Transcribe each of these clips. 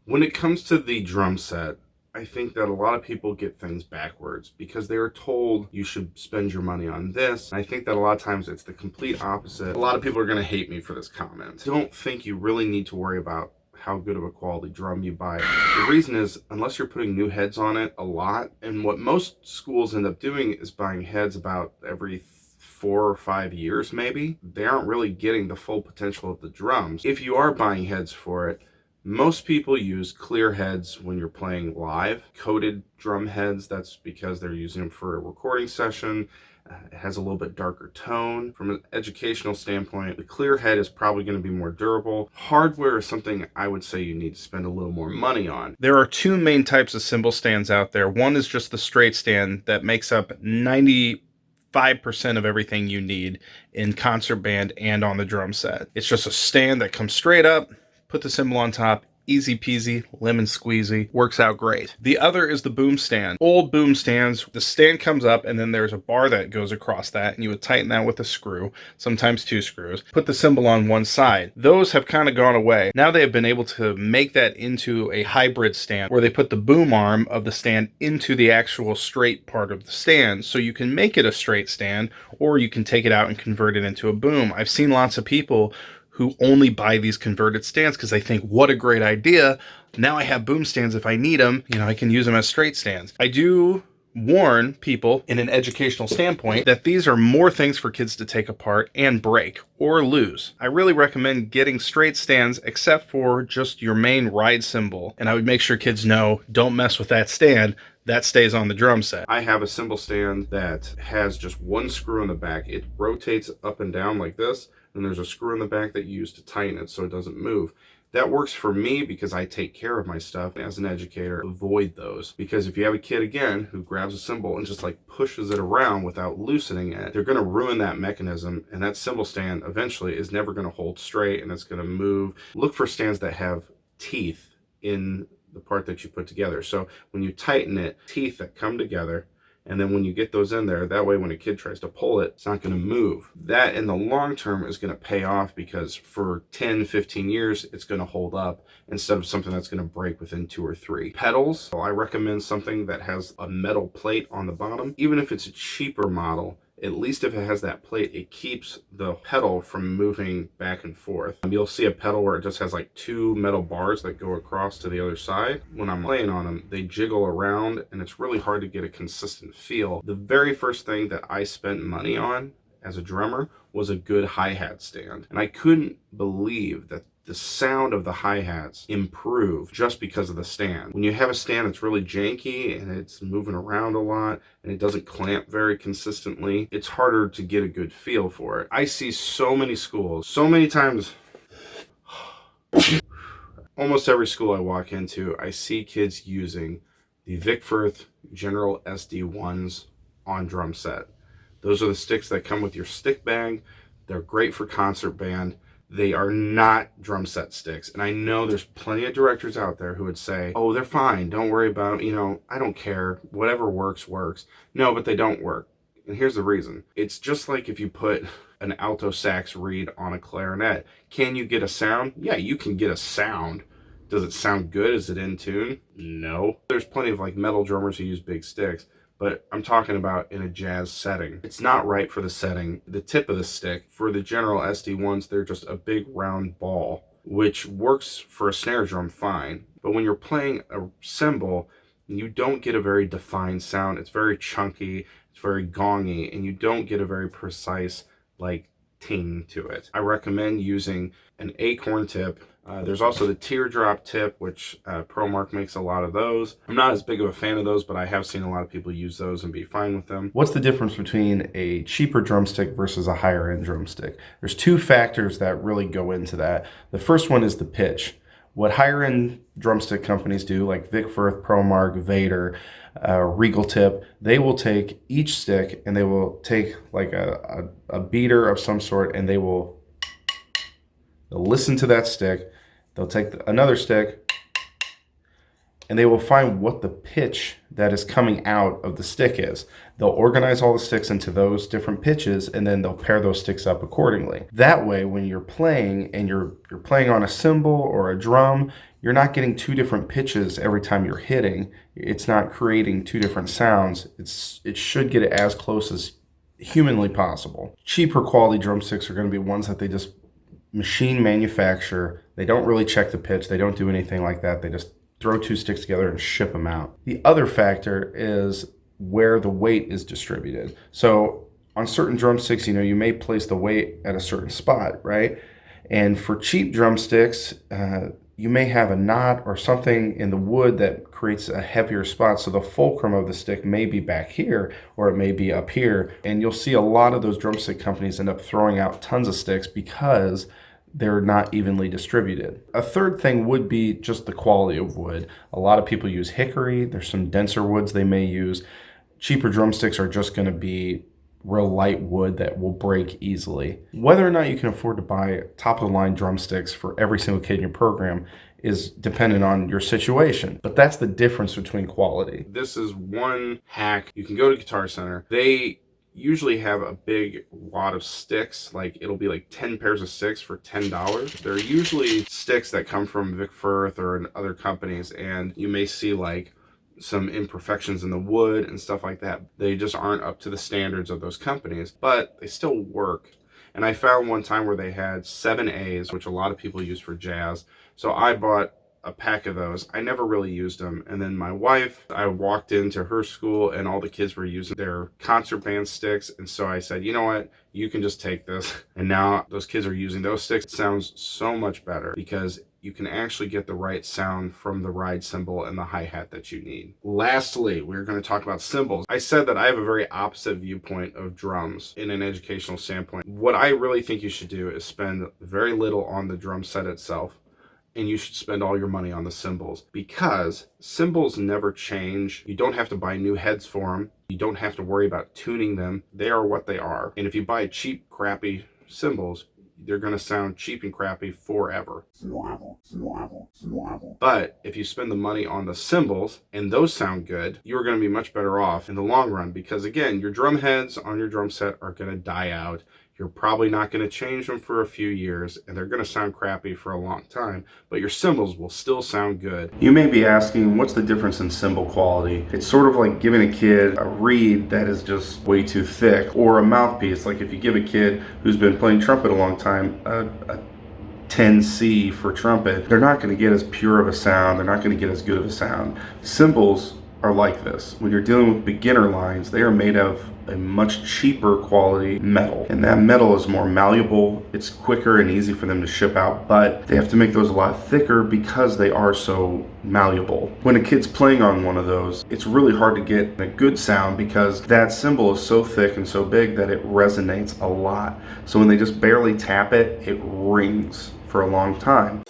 When it comes to the drum set, I think that a lot of people get things backwards because they are told you should spend your money on this. I think that a lot of times it's the complete opposite. A lot of people are going to hate me for this comment. I don't think you really need to worry about how good of a quality drum you buy. The reason is, unless you're putting new heads on it a lot, and what most schools end up doing is buying heads about every 4 or 5 years maybe, they aren't really getting the full potential of the drums. If you are buying heads for it, most people use clear heads when you're playing live. Coated drum heads, that's because they're using them for a recording session. It has a little bit darker tone. From an educational standpoint, the clear head is probably going to be more durable. Hardware is something I would say you need to spend a little more money on. There are two main types of cymbal stands out there. One is just the straight stand that makes up 95% of everything you need in concert band and on the drum set. It's just a stand that comes straight up, put the cymbal on top, easy peasy, lemon squeezy, works out great. The other is the boom stand. Old boom stands, the stand comes up and then there's a bar that goes across that, and you would tighten that with a screw, sometimes 2 screws, put the cymbal on one side. Those have kind of gone away. Now they have been able to make that into a hybrid stand where they put the boom arm of the stand into the actual straight part of the stand, so you can make it a straight stand or you can take it out and convert it into a boom. I've seen lots of people who only buy these converted stands because they think, what a great idea. Now I have boom stands if I need them. I can use them as straight stands. I do warn people in an educational standpoint that these are more things for kids to take apart and break or lose. I really recommend getting straight stands except for just your main ride cymbal. And I would make sure kids know, don't mess with that stand. That stays on the drum set. I have a cymbal stand that has just one screw in the back. It rotates up and down like this, and there's a screw in the back that you use to tighten it so it doesn't move. That works for me because I take care of my stuff. As an educator, avoid those. Because if you have a kid, again, who grabs a cymbal and just like pushes it around without loosening it, they're going to ruin that mechanism, and that cymbal stand eventually is never going to hold straight and it's going to move. Look for stands that have teeth in the part that you put together. So when you tighten it, teeth that come together, and then when you get those in there, that way when a kid tries to pull it, it's not going to move. That in the long term is going to pay off because for 10, 15 years, it's going to hold up instead of something that's going to break within 2 or 3. Pedals, so I recommend something that has a metal plate on the bottom. Even if it's a cheaper model, at least if it has that plate, it keeps the pedal from moving back and forth. You'll see a pedal where it just has like 2 metal bars that go across to the other side. When I'm playing on them, they jiggle around and it's really hard to get a consistent feel. The very first thing that I spent money on as a drummer was a good hi-hat stand. And I couldn't believe that the sound of the hi-hats improved just because of the stand. When you have a stand that's really janky and it's moving around a lot and it doesn't clamp very consistently, it's harder to get a good feel for it. I see so many schools, so many times, almost every school I walk into, I see kids using the Vic Firth General SD1s on drum set. Those are the sticks that come with your stick bag. They're great for concert band. They are not drum set sticks. And I know there's plenty of directors out there who would say, oh, they're fine. Don't worry about it. I don't care. Whatever works, works. No, but they don't work. And here's the reason. It's just like if you put an alto sax reed on a clarinet. Can you get a sound? Yeah, you can get a sound. Does it sound good? Is it in tune? No. There's plenty of like metal drummers who use big sticks, but I'm talking about in a jazz setting. It's not right for the setting. The tip of the stick, for the General SD1s, they're just a big round ball, which works for a snare drum fine. But when you're playing a cymbal, you don't get a very defined sound. It's very chunky, it's very gongy, and you don't get a very precise, like, ting to it. I recommend using an acorn tip. There's also the teardrop tip, which ProMark makes a lot of those. I'm not as big of a fan of those, but I have seen a lot of people use those and be fine with them. What's the difference between a cheaper drumstick versus a higher end drumstick? There's 2 factors that really go into that. The first one is the pitch. What higher end drumstick companies do, like Vic Firth, ProMark, Vader, Regal Tip, they will take each stick and they will take like a beater of some sort, and they'll listen to that stick. They'll take another stick and they will find what the pitch that is coming out of the stick is. They'll organize all the sticks into those different pitches, and then they'll pair those sticks up accordingly. That way, when you're playing and you're playing on a cymbal or a drum, you're not getting two different pitches every time you're hitting. It's not creating two different sounds. It should get it as close as humanly possible. Cheaper quality drumsticks are going to be ones that they just machine manufacture. They don't really check the pitch. They don't do anything like that. They just throw two sticks together and ship them out. The other factor is where the weight is distributed. So on certain drumsticks, you may place the weight at a certain spot, right? And for cheap drumsticks, you may have a knot or something in the wood that creates a heavier spot. So the fulcrum of the stick may be back here or it may be up here. And you'll see a lot of those drumstick companies end up throwing out tons of sticks because they're not evenly distributed. A third thing would be just the quality of wood. A lot of people use hickory. There's some denser woods they may use. Cheaper drumsticks are just going to be real light wood that will break easily. Whether or not you can afford to buy top of the line drumsticks for every single kid in your program is dependent on your situation, but that's the difference between quality. This is one hack. You can go to Guitar Center. They usually have a big wad of sticks, like it'll be like 10 pairs of sticks for $10. They're usually sticks that come from Vic Firth or other companies, and you may see like some imperfections in the wood and stuff like that. They just aren't up to the standards of those companies, but they still work. And I found one time where they had 7As, which a lot of people use for jazz. So I bought a pack of those. I never really used them. And then my wife, I walked into her school and all the kids were using their concert band sticks. And so I said, you know what? You can just take this. And now those kids are using those sticks. It sounds so much better because you can actually get the right sound from the ride cymbal and the hi-hat that you need. Lastly, we're going to talk about cymbals. I said that I have a very opposite viewpoint of drums in an educational standpoint. What I really think you should do is spend very little on the drum set itself, and you should spend all your money on the cymbals, because cymbals never change. You don't have to buy new heads for them. You don't have to worry about tuning them. They are what they are. And if you buy cheap, crappy cymbals, they're going to sound cheap and crappy forever. But if you spend the money on the cymbals and those sound good, you're going to be much better off in the long run, because again, your drum heads on your drum set are going to die out. You're probably not going to change them for a few years, and they're going to sound crappy for a long time, but your cymbals will still sound good. You may be asking, what's the difference in cymbal quality? It's sort of like giving a kid a reed that is just way too thick, or a mouthpiece. Like if you give a kid who's been playing trumpet a long time a 10C for trumpet, they're not going to get as pure of a sound. They're not going to get as good of a sound. Cymbals are like this. When you're dealing with beginner lines, they are made of a much cheaper quality metal, and that metal is more malleable. It's quicker and easy for them to ship out, but they have to make those a lot thicker because they are so malleable. When a kid's playing on one of those, it's really hard to get a good sound because that cymbal is so thick and so big that it resonates a lot. So when they just barely tap it, it rings for a long time.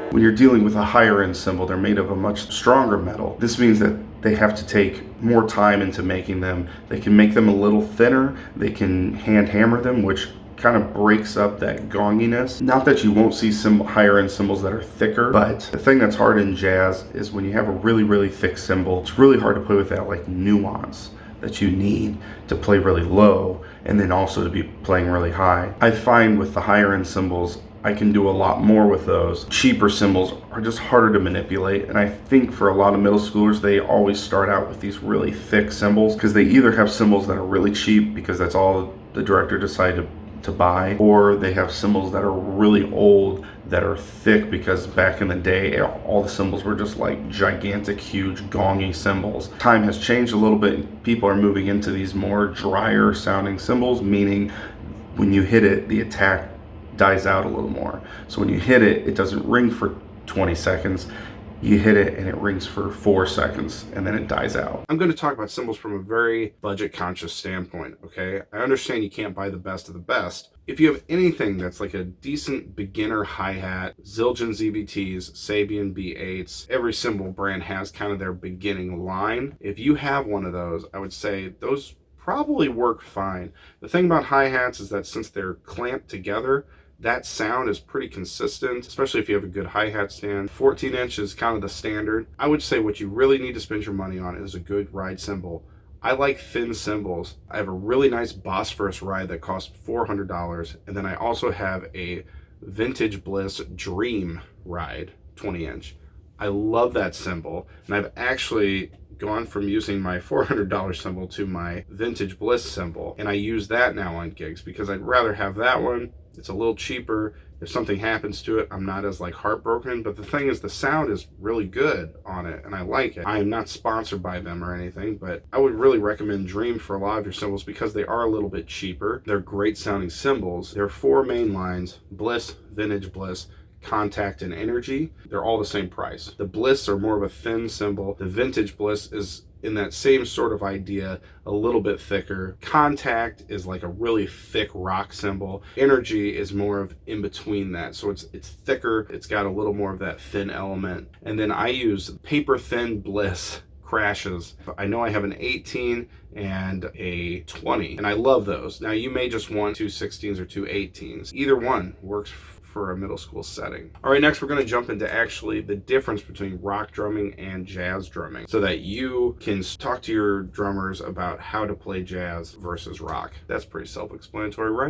When you're dealing with a higher end cymbal, they're made of a much stronger metal. This means that they have to take more time into making them. They can make them a little thinner. They can hand hammer them, which kind of breaks up that gonginess. Not that you won't see some higher end cymbals that are thicker, but the thing that's hard in jazz is when you have a really, really thick cymbal, it's really hard to play with that like nuance that you need to play really low and then also to be playing really high. I find with the higher end cymbals, I can do a lot more with those. Cheaper cymbals are just harder to manipulate, and I think for a lot of middle schoolers, they always start out with these really thick cymbals because they either have cymbals that are really cheap because that's all the director decided to buy, or they have cymbals that are really old that are thick because back in the day all the cymbals were just like gigantic, huge, gongy cymbals. Time has changed a little bit. People are moving into these more drier sounding cymbals, meaning when you hit it, the attack dies out a little more. So when you hit it, it doesn't ring for 20 seconds. You hit it and it rings for 4 seconds and then it dies out. I'm going to talk about cymbals from a very budget conscious standpoint, okay? I understand you can't buy the best of the best. If you have anything that's like a decent beginner hi-hat, Zildjian ZBTs, Sabian B8s, every cymbal brand has kind of their beginning line. If you have one of those, I would say those probably work fine. The thing about hi-hats is that since they're clamped together, that sound is pretty consistent, especially if you have a good hi-hat stand. 14 inch is kind of the standard. I would say what you really need to spend your money on is a good ride cymbal. I like thin cymbals. I have a really nice Bosphorus ride that costs $400, and then I also have a Vintage Bliss Dream ride, 20 inch. I love that cymbal, and I've actually gone from using my $400 cymbal to my Vintage Bliss cymbal, and I use that now on gigs because I'd rather have that one. It's a little cheaper. If something happens to it, I'm not as like heartbroken, but the thing is the sound is really good on it and I like it. I am not sponsored by them or anything, but I would really recommend Dream for a lot of your cymbals because they are a little bit cheaper. They're great sounding cymbals. There are 4 main lines: Bliss, Vintage Bliss, Contact, and Energy. They're all the same price. The Bliss are more of a thin cymbal. The Vintage Bliss is in that same sort of idea, a little bit thicker. Contact is like a really thick rock cymbal. Energy is more of in between that, so it's thicker. It's got a little more of that thin element. And then I use paper thin Bliss crashes. I know I have an 18 and a 20, and I love those. Now you may just want 2 16s or 2 18s. Either one works for a middle school setting. All right, next we're going to jump into actually the difference between rock drumming and jazz drumming so that you can talk to your drummers about how to play jazz versus rock. That's pretty self-explanatory, right?